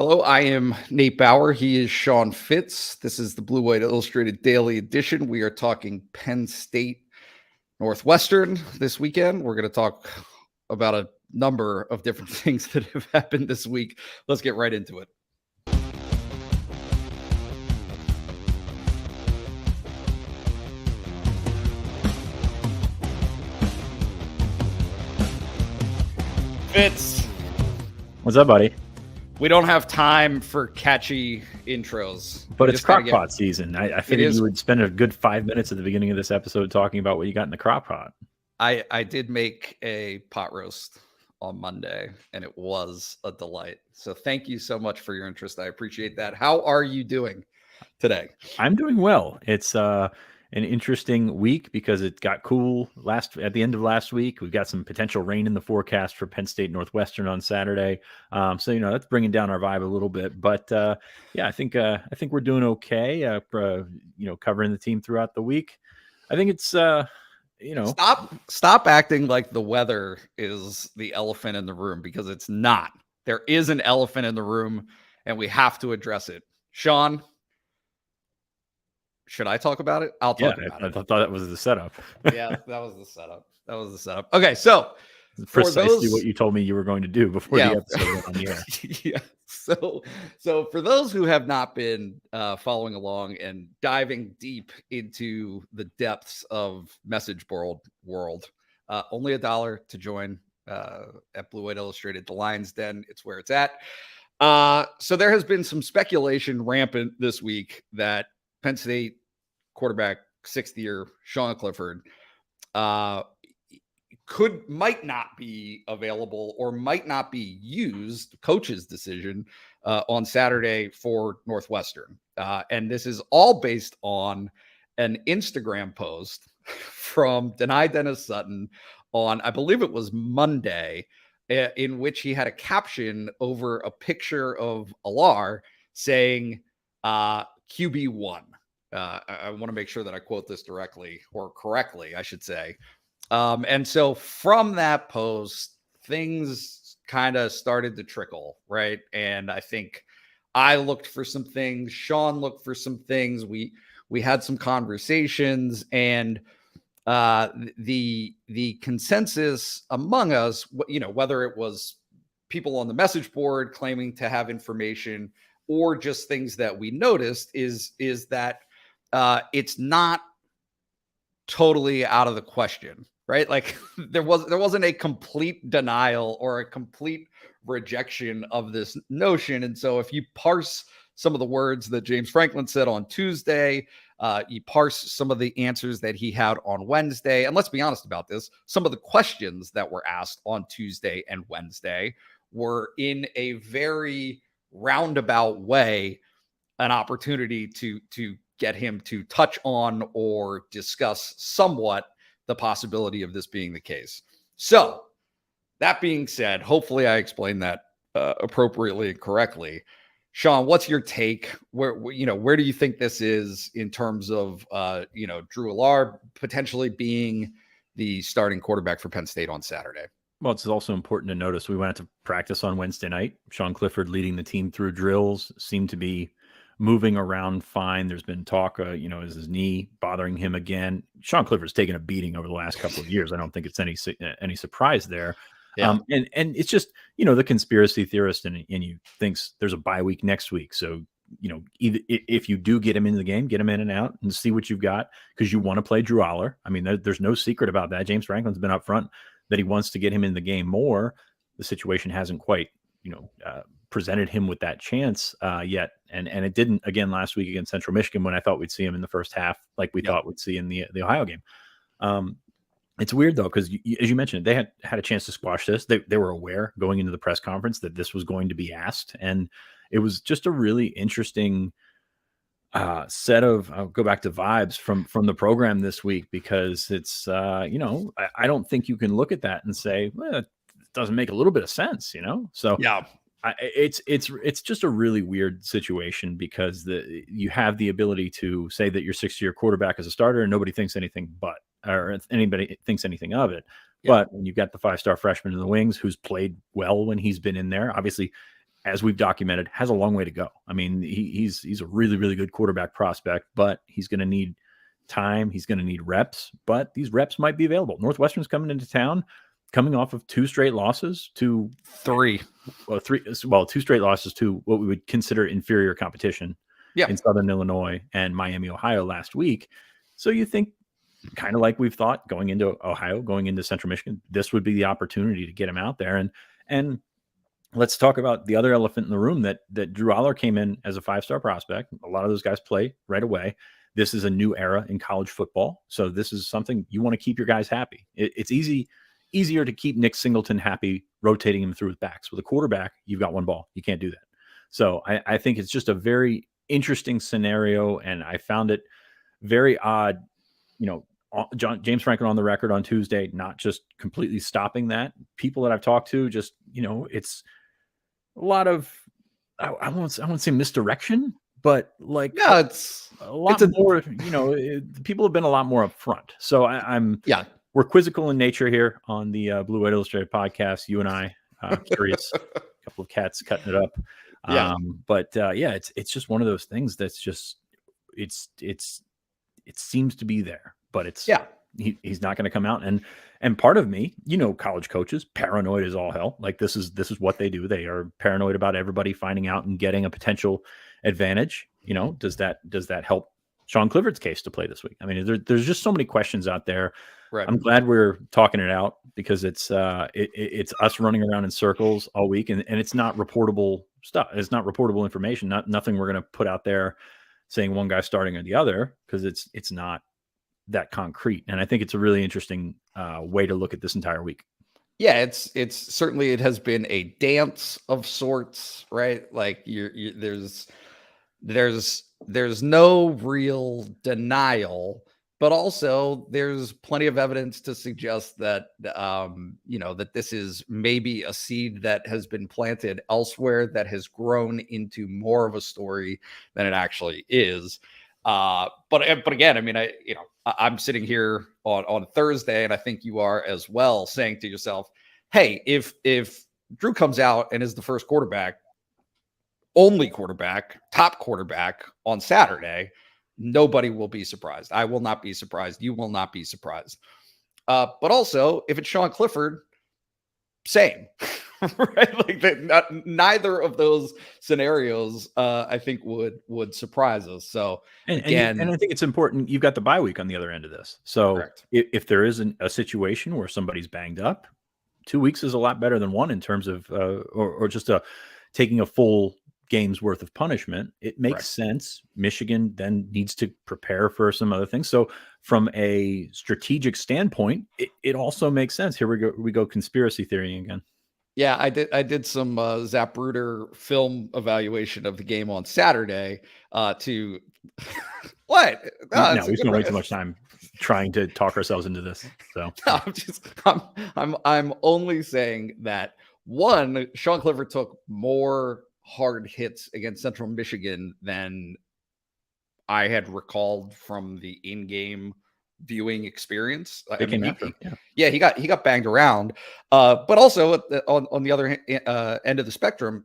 Hello, I am Nate Bauer. He is Sean Fitz. This is the BWI Illustrated Daily Edition. We are talking Penn State Northwestern this weekend. We're going to talk about a number of different things that have happened this week. Let's get right into it. Fitz. What's up, buddy? We don't have time for catchy intros. But it's crockpot season. I figured you would spend a good 5 minutes at the beginning of this episode talking about what you got in the crockpot. I did make a pot roast on Monday, and it was a delight. So thank you so much for your interest. I appreciate that. How are you doing today? I'm doing well. It's an interesting week because it got cool at the end of last week. We've got some potential rain in the forecast for Penn State Northwestern on Saturday. So that's bringing down our vibe a little bit. But yeah, I think we're doing okay. Covering the team throughout the week. I think it's Stop acting like the weather is the elephant in the room, because it's not. There is an elephant in the room, and we have to address it. Sean, should I talk about it? I'll talk about it. I thought that was the setup. Yeah, that was the setup. Okay, so precisely what you told me you were going to do before the episode went on the air. Yeah. So for those who have not been following along and diving deep into the depths of message board world, only $1 to join at BWI Illustrated, the Lions Den. It's where it's at. So there has been some speculation rampant this week that Penn State quarterback, 6th year, Sean Clifford, might not be available or might not be used, coach's decision, on Saturday for Northwestern. And this is all based on an Instagram post from Dennis-Sutton on, I believe it was Monday, in which he had a caption over a picture of Allar saying QB1. I want to make sure that I quote this directly, or correctly, I should say. And so from that post, things kind of started to trickle, right? And I think I looked for some things. Sean looked for some things. We had some conversations, and the consensus among us, whether it was people on the message board claiming to have information or just things that we noticed, is that it's not totally out of the question, right? Like there wasn't a complete denial or a complete rejection of this notion. And so if you parse some of the words that James Franklin said on Tuesday, you parse some of the answers that he had on Wednesday, and let's be honest about this, some of the questions that were asked on Tuesday and Wednesday were in a very roundabout way an opportunity to get him to touch on or discuss somewhat the possibility of this being the case. So that being said, hopefully I explained that appropriately and correctly. Sean, what's your take? Where do you think this is in terms of Drew Allar potentially being the starting quarterback for Penn State on Saturday? Well, it's also important to notice we went to practice on Wednesday night. Sean Clifford leading the team through drills, seemed to be moving around fine. There's been talk, is his knee bothering him again? Sean Clifford's taken a beating over the last couple of years. I don't think it's any surprise there. Yeah. And it's just, the conspiracy theorist and you thinks there's a bye week next week. So, either if you do get him into the game, get him in and out and see what you've got, because you want to play Drew Allar. I mean, there's no secret about that. James Franklin's been up front that he wants to get him in the game more. The situation hasn't quite, presented him with that chance yet. And it didn't again last week against Central Michigan, when I thought we'd see him in the first half, like we thought we'd see in the Ohio game. It's weird though, because as you mentioned, they had a chance to squash this. They were aware going into the press conference that this was going to be asked. And it was just a really interesting set of, I'll go back to vibes from the program this week, because it's, I don't think you can look at that and say, well, it doesn't make a little bit of sense, So yeah. It's just a really weird situation, because you have the ability to say that your 6th-year quarterback is a starter and nobody thinks anything or anybody thinks anything of it. Yeah. But when you've got the 5-star freshman in the wings who's played well when he's been in there, obviously as we've documented, has a long way to go. I mean, he's a really, really good quarterback prospect, but he's going to need time. He's going to need reps, but these reps might be available. Northwestern's coming into town, coming off of two straight losses to two straight losses to what we would consider inferior competition in Southern Illinois and Miami, Ohio last week. So you think, kind of like we've thought going into Ohio, going into Central Michigan, this would be the opportunity to get him out there. And let's talk about the other elephant in the room that Drew Allar came in as a 5-star prospect. A lot of those guys play right away. This is a new era in college football. So this is something you want to keep your guys happy. It's easier to keep Nick Singleton happy, rotating him through his backs. With a quarterback, you've got one ball. You can't do that. So I think it's just a very interesting scenario. And I found it very odd, James Franklin on the record on Tuesday, not just completely stopping that. People that I've talked to, just, it's a lot of, I won't say misdirection, but it's a lot more, people have been a lot more upfront. So we're quizzical in nature here on the Blue White Illustrated podcast. You and I, curious, a couple of cats cutting it up. It's just one of those things that's just, it seems to be there, but he's not going to come out. And part of me, college coaches, paranoid as all hell. Like this is what they do. They are paranoid about everybody finding out and getting a potential advantage. Does that help Sean Clifford's case to play this week? I mean, there's just so many questions out there. Right. I'm glad we're talking it out because it's us running around in circles all week, and it's not reportable stuff. It's not reportable information. Nothing we're going to put out there saying one guy's starting or the other, because it's not that concrete. And I think it's a really interesting way to look at this entire week. Yeah, it's certainly, it has been a dance of sorts, right? Like there's no real denial, but also there's plenty of evidence to suggest that that this is maybe a seed that has been planted elsewhere that has grown into more of a story than it actually is. But again, I mean, I'm sitting here on Thursday, and I think you are as well, saying to yourself, hey, if Drew comes out and is the first quarterback, only quarterback, top quarterback on Saturday, nobody will be surprised. I will not be surprised. You will not be surprised. But also, if it's Sean Clifford, same, right? Like neither of those scenarios, I think would surprise us. So and I think it's important. You've got the bye week on the other end of this. So if there isn't a situation where somebody's banged up, 2 weeks is a lot better than one in terms of, or just taking a full game's worth of punishment. It makes sense. Michigan then needs to prepare for some other things. So from a strategic standpoint, it also makes sense. Here we go conspiracy theory again. Yeah, I did some Zapruder film evaluation of the game on Saturday to what? No, we spent way too much time trying to talk ourselves into this. So I'm only saying that one, Sean Clifford took more hard hits against Central Michigan than I had recalled from the in-game viewing experience. He got banged around, but also on the other end of the spectrum,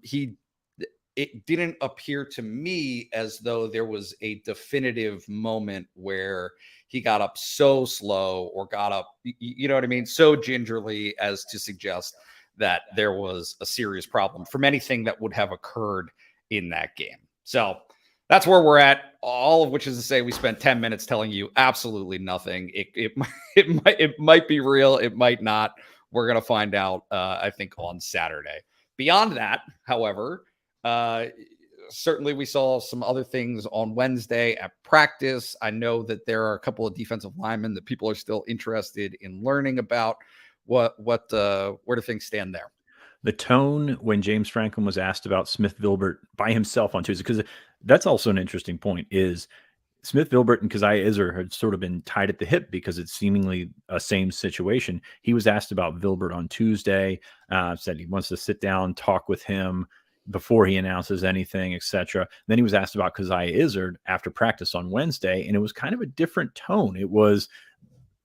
it didn't appear to me as though there was a definitive moment where he got up so slow or got up, you know what I mean, so gingerly as to suggest that there was a serious problem from anything that would have occurred in that game. So that's where we're at, all of which is to say we spent 10 minutes telling you absolutely nothing. It might be real. It might not. We're going to find out, I think, on Saturday. Beyond that, however, certainly we saw some other things on Wednesday at practice. I know that there are a couple of defensive linemen that people are still interested in learning about. Where do things stand there? The tone when James Franklin was asked about Smith Vilbert by himself on Tuesday, because that's also an interesting point, is Smith Vilbert and Coziah Izzard had sort of been tied at the hip because it's seemingly a same situation. He was asked about Vilbert on Tuesday, said he wants to sit down, talk with him before he announces anything, etc. Then he was asked about Coziah Izzard after practice on Wednesday, and it was kind of a different tone. It was,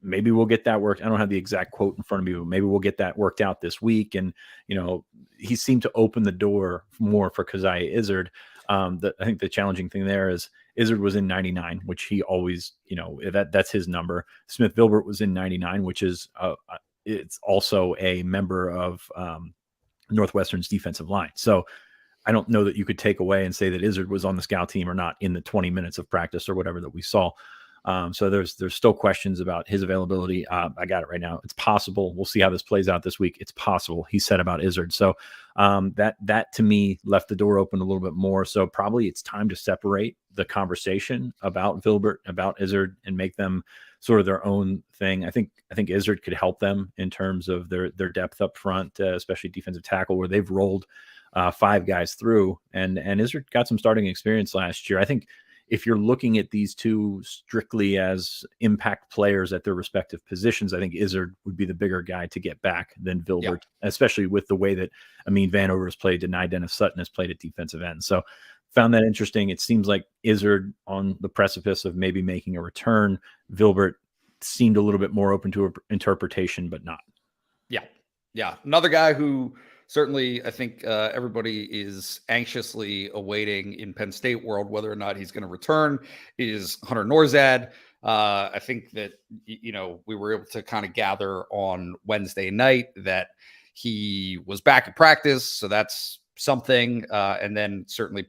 maybe we'll get that worked. I don't have the exact quote in front of me, but maybe we'll get that worked out this week. And, he seemed to open the door more for Coziah Izzard. I think the challenging thing there is Izzard was in 99, which he always, that's his number. Smith Vilbert was in 99, which is, it's also a member of Northwestern's defensive line. So I don't know that you could take away and say that Izzard was on the scout team or not in the 20 minutes of practice or whatever that we saw. So there's still questions about his availability. I got it right now. It's possible. We'll see how this plays out this week. It's possible, he said about Izzard. So that to me left the door open a little bit more. So probably it's time to separate the conversation about Vilbert, about Izzard, and make them sort of their own thing. I think Izzard could help them in terms of their depth up front, especially defensive tackle, where they've rolled 5 guys through, and Izzard got some starting experience last year. I think if you're looking at these two strictly as impact players at their respective positions, I think Izzard would be the bigger guy to get back than Vilbert, especially with the way that Amin Vanover has played and Dennis-Sutton has played at defensive end. So found that interesting. It seems like Izzard on the precipice of maybe making a return. Vilbert seemed a little bit more open to interpretation, but not. Yeah. Another guy who certainly, I think everybody is anxiously awaiting in Penn State world whether or not he's going to return is Hunter Nourzad. I think that, we were able to kind of gather on Wednesday night that he was back at practice. So that's something. And then certainly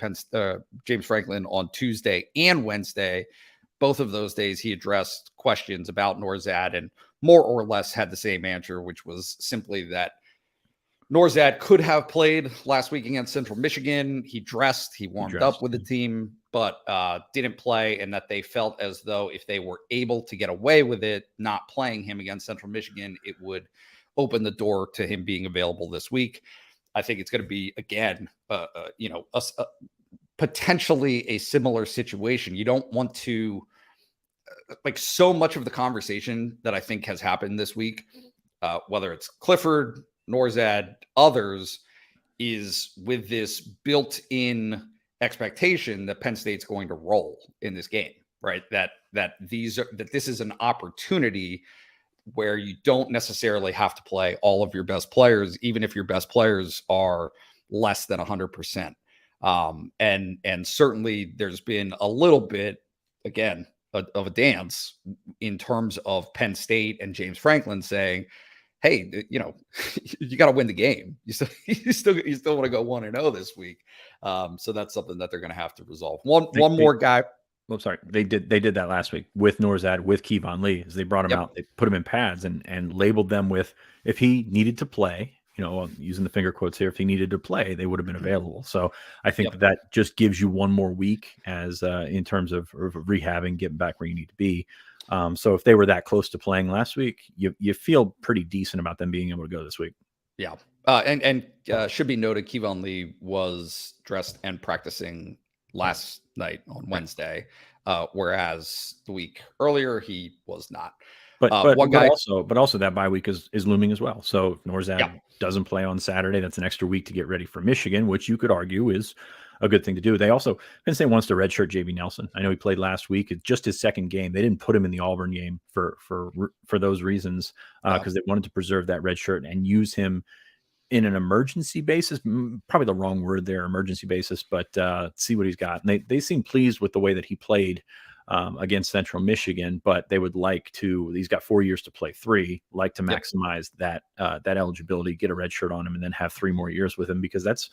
James Franklin on Tuesday and Wednesday, both of those days, he addressed questions about Nourzad and more or less had the same answer, which was simply that Nourzad could have played last week against Central Michigan. He warmed up with the team, but didn't play, and that they felt as though if they were able to get away with it, not playing him against Central Michigan, it would open the door to him being available this week. I think it's going to be, again, potentially a similar situation. You don't want to, so much of the conversation that I think has happened this week, whether it's Clifford, Nourzad, others, is with this built-in expectation that Penn State's going to roll in this game, right? That this is an opportunity where you don't necessarily have to play all of your best players, even if your best players are less than 100%. And certainly there's been a little bit, again, of a dance in terms of Penn State and James Franklin saying, hey, you got to win the game. You still want to go 1-0 this week. So that's something that they're going to have to resolve. One more guy. Well, sorry. They did that last week with Nourzad, with Kevon Lee, as they brought him out. They put him in pads and labeled them with, if he needed to play, using the finger quotes here, if he needed to play, they would have been available. So I think that just gives you one more week as in terms of rehabbing, getting back where you need to be. So if they were that close to playing last week, you feel pretty decent about them being able to go this week. Yeah. And should be noted, Kevon Lee was dressed and practicing last night on Wednesday, whereas the week earlier he was not. But also that bye week is looming as well. So if Nourzad doesn't play on Saturday, that's an extra week to get ready for Michigan, which you could argue is a good thing to do. They also, Penn State wants to redshirt JV Nelson. I know he played last week. It's just his second game. They didn't put him in the Auburn game for those reasons because they wanted to preserve that red shirt and use him in an emergency basis. Probably the wrong word there, emergency basis, but see what he's got. And they seem pleased with the way that he played against Central Michigan, but they would like to, he's got 4 years to play 3, like to maximize that eligibility, get a red shirt on him, and then have 3 more years with him, because that's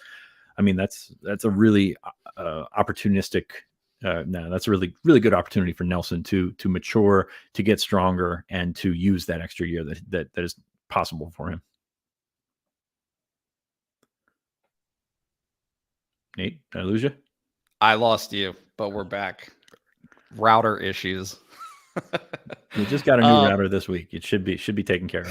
a really opportunistic. That's a really, really good opportunity for Nelson to mature, to get stronger, and to use that extra year that is possible for him. Nate, did I lose you? I lost you, but we're back. Router issues. We just got a new router this week. It should be taken care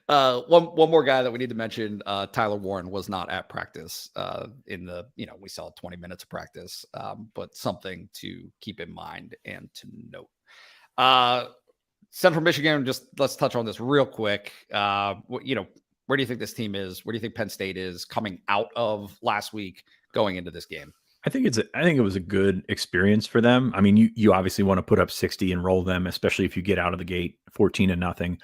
of. One more guy that we need to mention, Tyler Warren was not at practice we saw 20 minutes of practice, but something to keep in mind and to note. Central Michigan, just let's touch on this real quick. Where do you think this team is? Where do you think Penn State is coming out of last week going into this game? I think it was a good experience for them. I mean, you obviously want to put up 60 and roll them, especially if you get out of the gate 14-0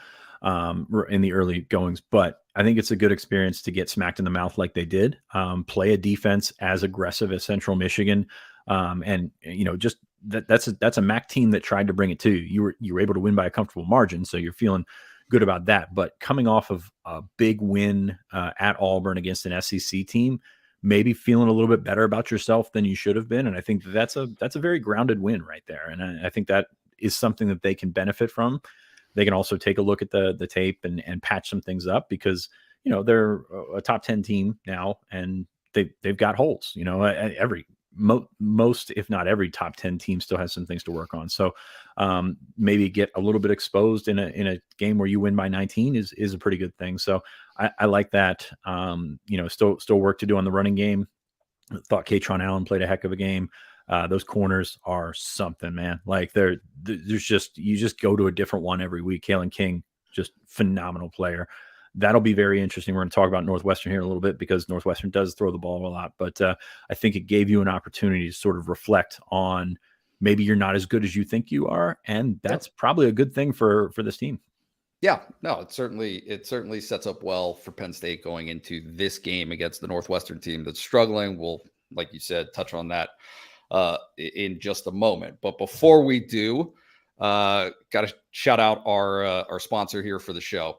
in the early goings. But I think it's a good experience to get smacked in the mouth like they did. Play a defense as aggressive as Central Michigan, and just that's a MAC team that tried to bring it to you. You were able to win by a comfortable margin, so you're feeling good about that. But coming off of a big win at Auburn against an SEC team, maybe feeling a little bit better about yourself than you should have been. And I think that's a very grounded win right there. And I think that is something that they can benefit from. They can also take a look at the tape and patch some things up because, they're a top 10 team now and they've got holes, most, if not every top 10 team still has some things to work on. So maybe get a little bit exposed in a game where you win by 19 is a pretty good thing. So I like that. Still work to do on the running game. I thought Katron Allen played a heck of a game. Those corners are something, man. Like you just go to a different one every week. Kalen King, just phenomenal player. That'll be very interesting. We're going to talk about Northwestern here in a little bit because Northwestern does throw the ball a lot, but I think it gave you an opportunity to sort of reflect on maybe you're not as good as you think you are. And that's probably a good thing for this team. Yeah, no, it certainly sets up well for Penn State going into this game against the Northwestern team that's struggling. We'll, like you said, touch on that in just a moment. But before we do, got to shout out our sponsor here for the show.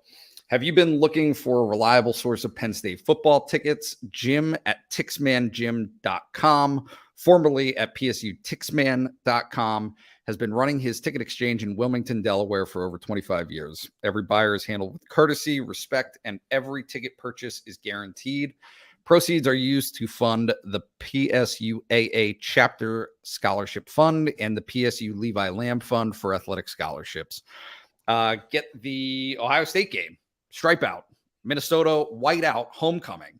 Have you been looking for a reliable source of Penn State football tickets? Jim at TixmanJim.com, formerly at PSUTixman.com, has been running his ticket exchange in Wilmington, Delaware for over 25 years. Every buyer is handled with courtesy, respect, and every ticket purchase is guaranteed. Proceeds are used to fund the PSUAA Chapter Scholarship Fund and the PSU Levi Lamb Fund for athletic scholarships. Get the Ohio State game, Stripe Out, Minnesota Whiteout Homecoming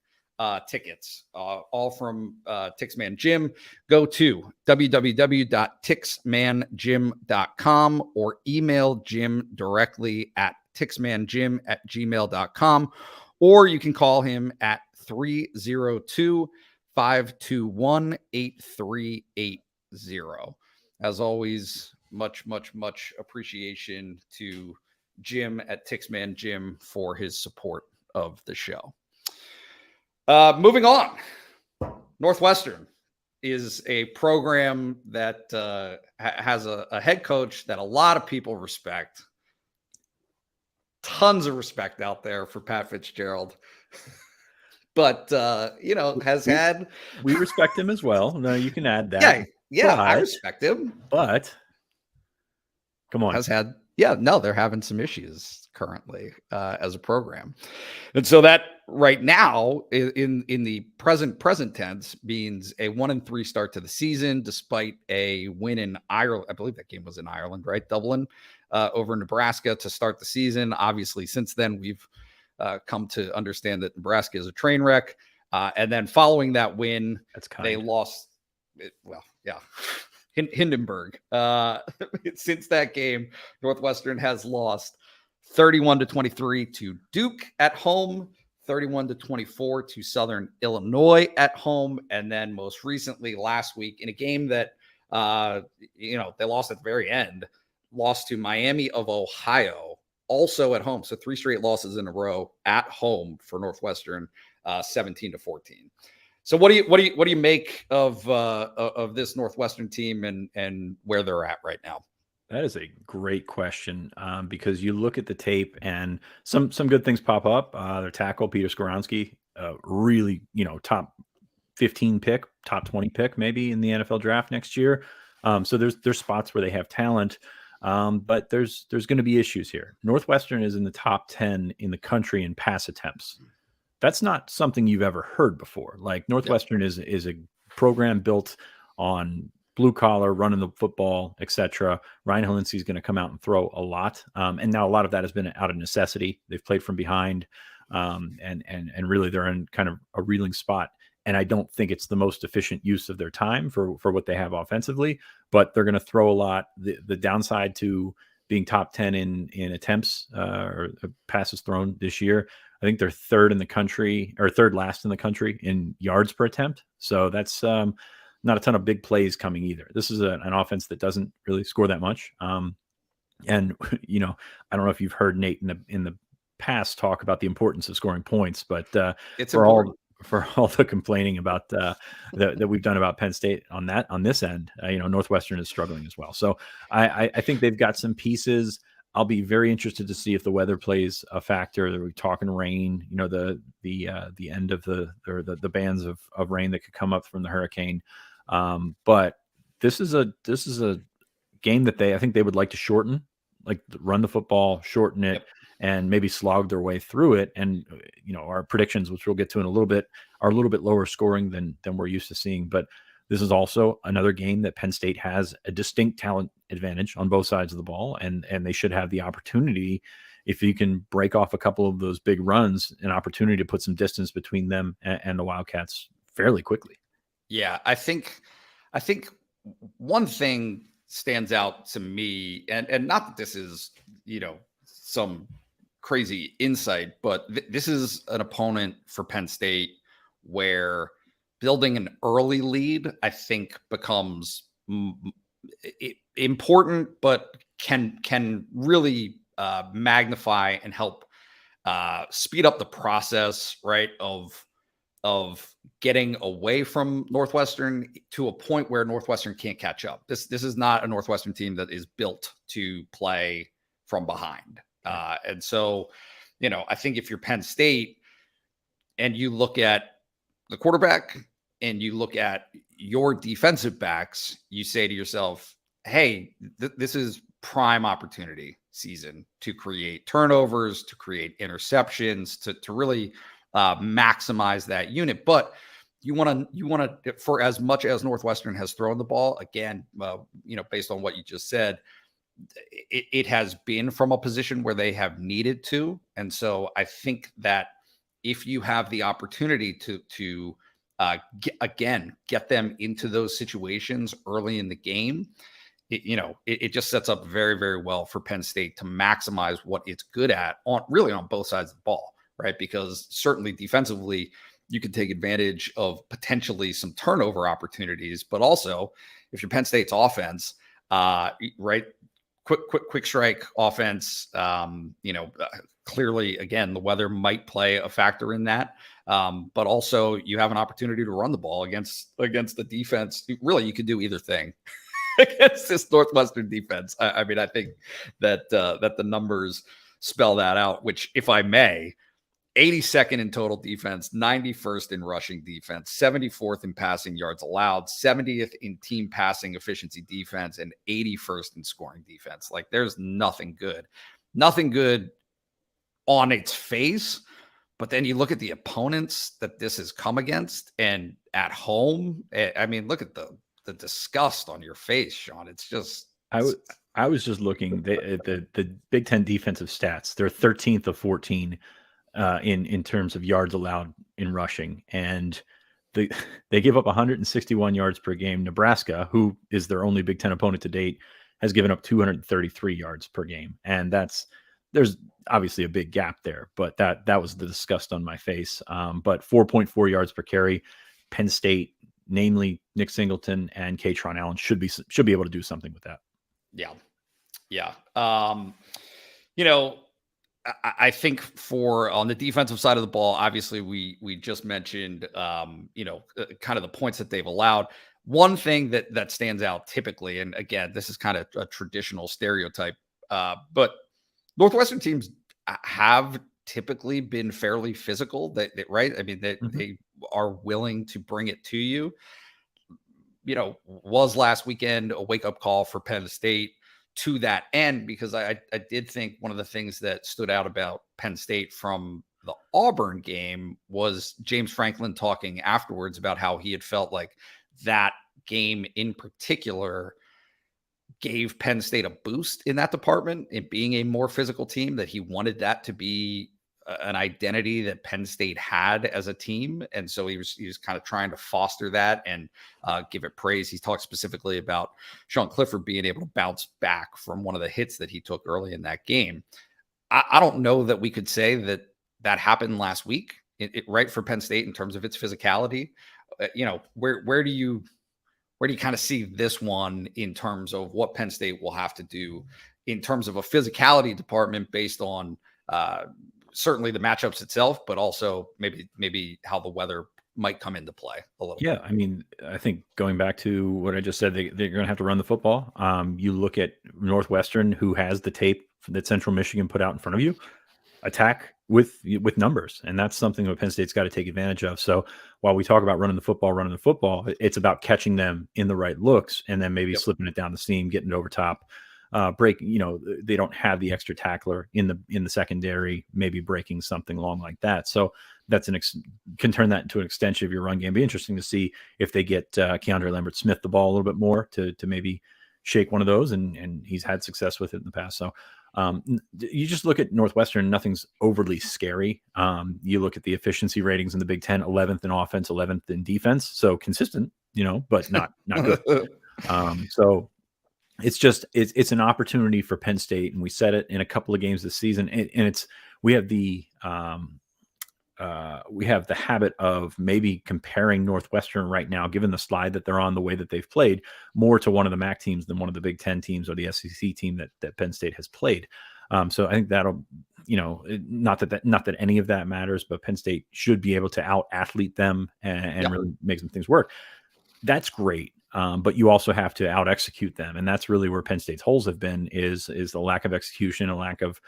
tickets, all from Tixman Jim. Go to www.tixmanjim.com or email Jim directly at tixmanjim@gmail.com, or you can call him at 302-521-8380. As always, much appreciation to Jim at Tixman Jim for his support of the show. Moving on, Northwestern is a program that has a head coach that a lot of people respect. Tons of respect out there for Pat Fitzgerald. But, has had... We respect him as well. No, you can add that. Yeah, I respect him. But, come on. They're having some issues currently as a program. And so that right now in the present tense means a 1-3 start to the season, despite a win in Ireland. I believe that game was in Ireland, right? Dublin over Nebraska to start the season. Obviously, since then, we've come to understand that Nebraska is a train wreck. And then following that win, they lost. Hindenburg. Since that game, Northwestern has lost 31-23 to Duke at home, 31-24 to Southern Illinois at home, and then most recently last week in a game that they lost at the very end, lost to Miami of Ohio, also at home. So 3 straight losses in a row at home for Northwestern, 17-14. So what do you make of this Northwestern team and where they're at right now? That is a great question because you look at the tape and some good things pop up. Their tackle, Peter Skoronski, really top 15 pick, top 20 pick maybe in the NFL draft next year. So there's spots where they have talent, but there's going to be issues here. Northwestern is in the top 10 in the country in pass attempts. That's not something you've ever heard before. Like Northwestern is a program built on blue collar, running the football, etc. Ryan Helinski is going to come out and throw a lot. And now a lot of that has been out of necessity. They've played from behind and really they're in kind of a reeling spot. And I don't think it's the most efficient use of their time for what they have offensively, but they're going to throw a lot. The downside to being top 10 in attempts or passes thrown this year, I think they're third in the country or third last in the country in yards per attempt. So that's not a ton of big plays coming either. This is an offense that doesn't really score that much. And you know, I don't know if you've heard Nate in the past talk about the importance of scoring points, but it's for important. for all the complaining about that we've done about Penn State on this end, you know, Northwestern is struggling as well. So I think they've got some pieces. I'll be very interested to see if the weather plays a factor. We're talking rain, you know, the end of the bands of rain that could come up from the hurricane. But this is a game that I think they would like to shorten, like run the football, shorten it, and maybe slog their way through it. And, you know, our predictions, which we'll get to in a little bit, are a little bit lower scoring than we're used to seeing. But this is also another game that Penn State has a distinct talent advantage on both sides of the ball. And they should have the opportunity, if you can break off a couple of those big runs, an opportunity to put some distance between them and the Wildcats fairly quickly. Yeah, I think one thing stands out to me, and not that this is, you know, some crazy insight, but this is an opponent for Penn State where building an early lead, I think, becomes important, but can really magnify and help speed up the process, right, of getting away from Northwestern to a point where Northwestern can't catch up. This is not a Northwestern team that is built to play from behind. And so, you know, I think if you're Penn State and you look at the quarterback and you look at your defensive backs, you say to yourself, hey, this is prime opportunity season to create turnovers, to create interceptions, to really maximize that unit. But you want to, for as much as Northwestern has thrown the ball, again, you know, based on what you just said, it has been from a position where they have needed to. And so I think that if you have the opportunity to get them into those situations early in the game, it just sets up very, very well for Penn State to maximize what it's good at on both sides of the ball, right? Because certainly defensively, you can take advantage of potentially some turnover opportunities, but also if you're Penn State's offense, right, quick strike offense, clearly, again, the weather might play a factor in that. But also you have an opportunity to run the ball against the defense. Really, you could do either thing against this Northwestern defense. I mean, I think that the numbers spell that out, which, if I may, 82nd in total defense, 91st in rushing defense, 74th in passing yards allowed, 70th in team passing efficiency defense, and 81st in scoring defense. Like, there's nothing good on its face. But then you look at the opponents that this has come against, and at home, I mean, look at the disgust on your face, Sean. It's just, I was just looking at the Big Ten defensive stats. They're 13th of 14 in terms of yards allowed in rushing, and they give up 161 yards per game. Nebraska, who is their only Big Ten opponent to date, has given up 233 yards per game, and there's obviously a big gap there. But that was the disgust on my face. But 4.4 yards per carry. Penn State, namely Nick Singleton and Katron Allen, should be able to do something with that. Yeah. I think on the defensive side of the ball, obviously we just mentioned, kind of the points that they've allowed. One thing that stands out typically, and again, this is kind of a traditional stereotype, but Northwestern teams have typically been fairly physical. Right? I mean, they are willing to bring it to you. You know, was last weekend a wake-up call for Penn State to that end, because I did think one of the things that stood out about Penn State from the Auburn game was James Franklin talking afterwards about how he had felt like that game in particular gave Penn State a boost in that department, in being a more physical team, that he wanted that to be an identity that Penn State had as a team. And so he was kind of trying to foster that and give it praise. He talked specifically about Sean Clifford being able to bounce back from one of the hits that he took early in that game. I don't know that we could say that happened last week, right, for Penn State in terms of its physicality. Where do you where do you kind of see this one in terms of what Penn State will have to do in terms of a physicality department based on certainly the matchups itself, but also maybe how the weather might come into play a little bit. Yeah, I mean, I think going back to what I just said, they're going to have to run the football. You look at Northwestern, who has the tape that Central Michigan put out in front of you, attack with numbers, and that's something that Penn State's got to take advantage of. So while we talk about running the football, it's about catching them in the right looks and then maybe slipping it down the seam, getting it over top. They don't have the extra tackler in the secondary, maybe breaking something along like that. So that's can turn that into an extension of your run game. Be interesting to see if they get Keandre Lambert-Smith the ball a little bit more to maybe shake one of those, and he's had success with it in the past. So you just look at Northwestern, nothing's overly scary. You look at the efficiency ratings in the Big Ten, 11th in offense, 11th in defense. So consistent, but not good. So it's an opportunity for Penn State, and we said it in a couple of games this season. And we have the habit of maybe comparing Northwestern right now, given the slide that they're on, the way that they've played, more to one of the MAC teams than one of the Big Ten teams or the SEC team that Penn State has played. So I think that'll, not that any of that matters, but Penn State should be able to out athlete them and really make some things work. That's great. But you also have to out execute them. And that's really where Penn State's holes have been is the lack of execution, a lack of,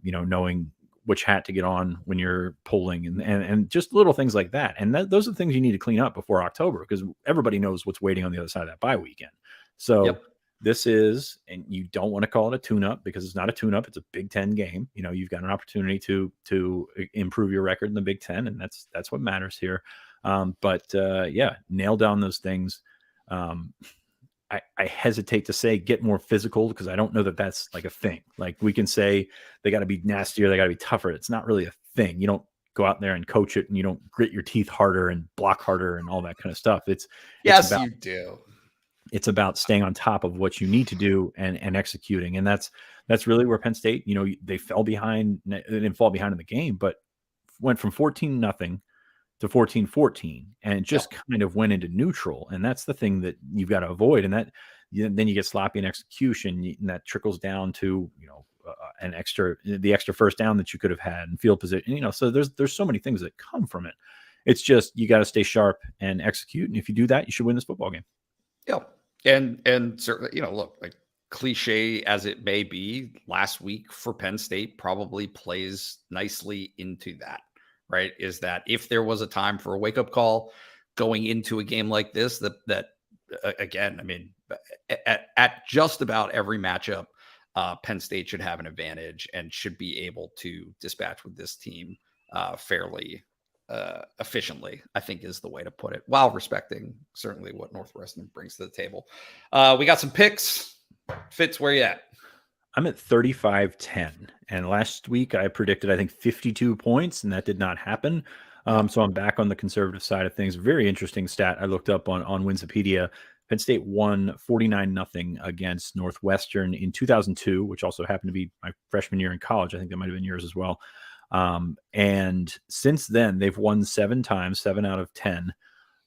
knowing which hat to get on when you're pulling and just little things like that. And those are the things you need to clean up before October, because everybody knows what's waiting on the other side of that bye weekend. So this is, and you don't want to call it a tune-up because it's not a tune-up. It's a Big Ten game. You've got an opportunity to improve your record in the Big Ten. And that's what matters here. Nail down those things. I hesitate to say get more physical, because I don't know that that's like a thing. Like, we can say they got to be nastier, they got to be tougher. It's not really a thing. You don't go out there and coach it, and you don't grit your teeth harder and block harder and all that kind of stuff. You do. It's about staying on top of what you need to do and executing. And that's really where Penn State, they fell behind. They didn't fall behind in the game, but went from 14-0 to 14-14, and just kind of went into neutral. And that's the thing that you've got to avoid. And that then you get sloppy in execution, and that trickles down to, the extra first down that you could have had and field position, so there's so many things that come from it. It's just, you got to stay sharp and execute. And if you do that, you should win this football game. Yeah. And certainly, look, like, cliche as it may be, last week for Penn State probably plays nicely into that. Right, is that if there was a time for a wake-up call going into a game like this, that again, I mean, at just about every matchup, Penn State should have an advantage and should be able to dispatch with this team fairly efficiently, I think is the way to put it, while respecting certainly what Northwestern brings to the table. We got some picks. Fitz, where you at? I'm at 35-10, and last week I predicted, I think, 52 points, and that did not happen. So I'm back on the conservative side of things. Very interesting stat I looked up on Winsipedia. Penn State won 49-0 against Northwestern in 2002, which also happened to be my freshman year in college. I think that might have been yours as well. And since then, they've won 7 times, 7 out of 10,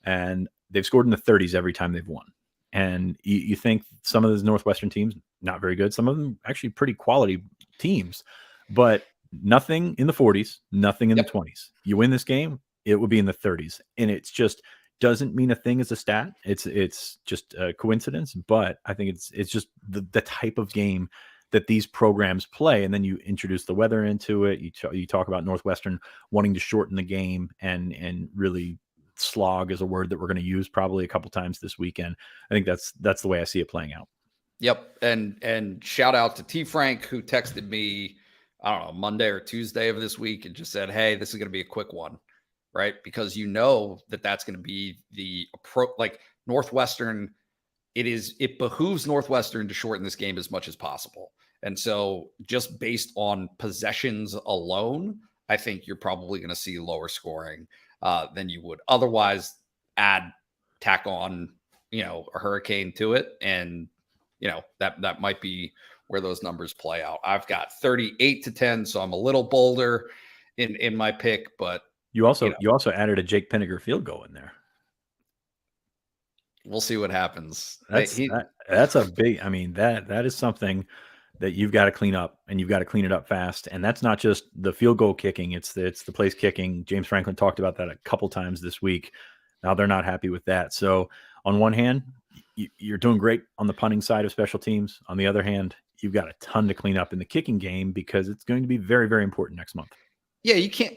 and they've scored in the 30s every time they've won. And you think some of those Northwestern teams, not very good. Some of them actually pretty quality teams, but nothing in the 40s, nothing in the 20s. You win this game, it would be in the 30s. And it's just doesn't mean a thing as a stat. It's just a coincidence, but I think it's just the type of game that these programs play. And then you introduce the weather into it. You talk about Northwestern wanting to shorten the game and really slog is a word that we're going to use probably a couple times this weekend. I think that's the way I see it playing out. Yep. And shout out to T Frank, who texted me, I don't know, Monday or Tuesday of this week, and just said, hey, this is going to be a quick one, right? Because that's going to be the approach. Like, Northwestern, it behooves Northwestern to shorten this game as much as possible. And so just based on possessions alone, I think you're probably going to see lower scoring than you would otherwise. Tack on, a hurricane to it. And, that might be where those numbers play out. I've got 38-10, so I'm a little bolder in my pick, but you also added a Jake Penninger field goal in there. We'll see what happens. That's a big. I mean, that is something that you've got to clean up, and you've got to clean it up fast. And that's not just the field goal kicking; it's the place kicking. James Franklin talked about that a couple times this week. Now they're not happy with that. So on one hand, you're doing great on the punting side of special teams. On the other hand, you've got a ton to clean up in the kicking game because it's going to be very, very important next month. Yeah, you can't.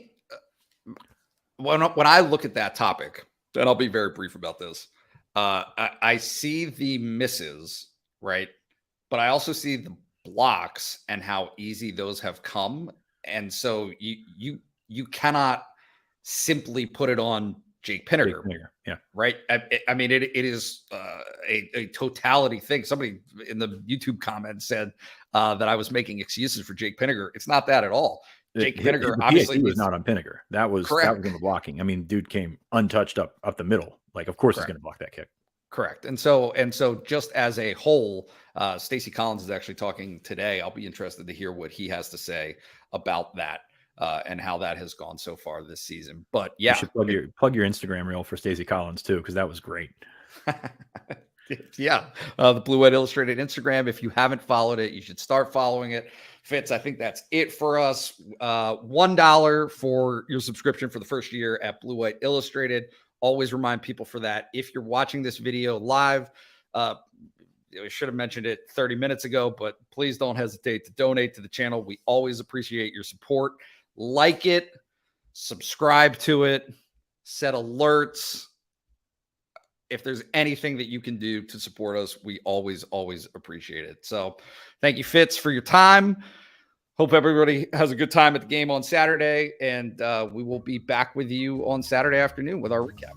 When I look at that topic, and I'll be very brief about this, I see the misses, right? But I also see the blocks and how easy those have come. And so you cannot simply put it on Jake Pinniger. Yeah. Right. I mean, it is a totality thing. Somebody in the YouTube comments said that I was making excuses for Jake Pinniger. It's not that at all. Jake Pinniger obviously was not on Pinniger. That was in the blocking. I mean, dude came untouched up the middle. Like, of course he's going to block that kick. Correct. And so just as a whole, Stacey Collins is actually talking today. I'll be interested to hear what he has to say about that. And how that has gone so far this season. But yeah, you should plug your Instagram reel for Stacey Collins too, because that was great. Yeah, the Blue White Illustrated Instagram. If you haven't followed it, you should start following it. Fitz, I think that's it for us. $1 for your subscription for the first year at Blue White Illustrated. Always remind people for that. If you're watching this video live, I should have mentioned it 30 minutes ago, but please don't hesitate to donate to the channel. We always appreciate your support. Like it, subscribe to it, set alerts. If there's anything that you can do to support us, we always appreciate it. So thank you, Fitz, for your time. Hope everybody has a good time at the game on Saturday, and we will be back with you on Saturday afternoon with our recap.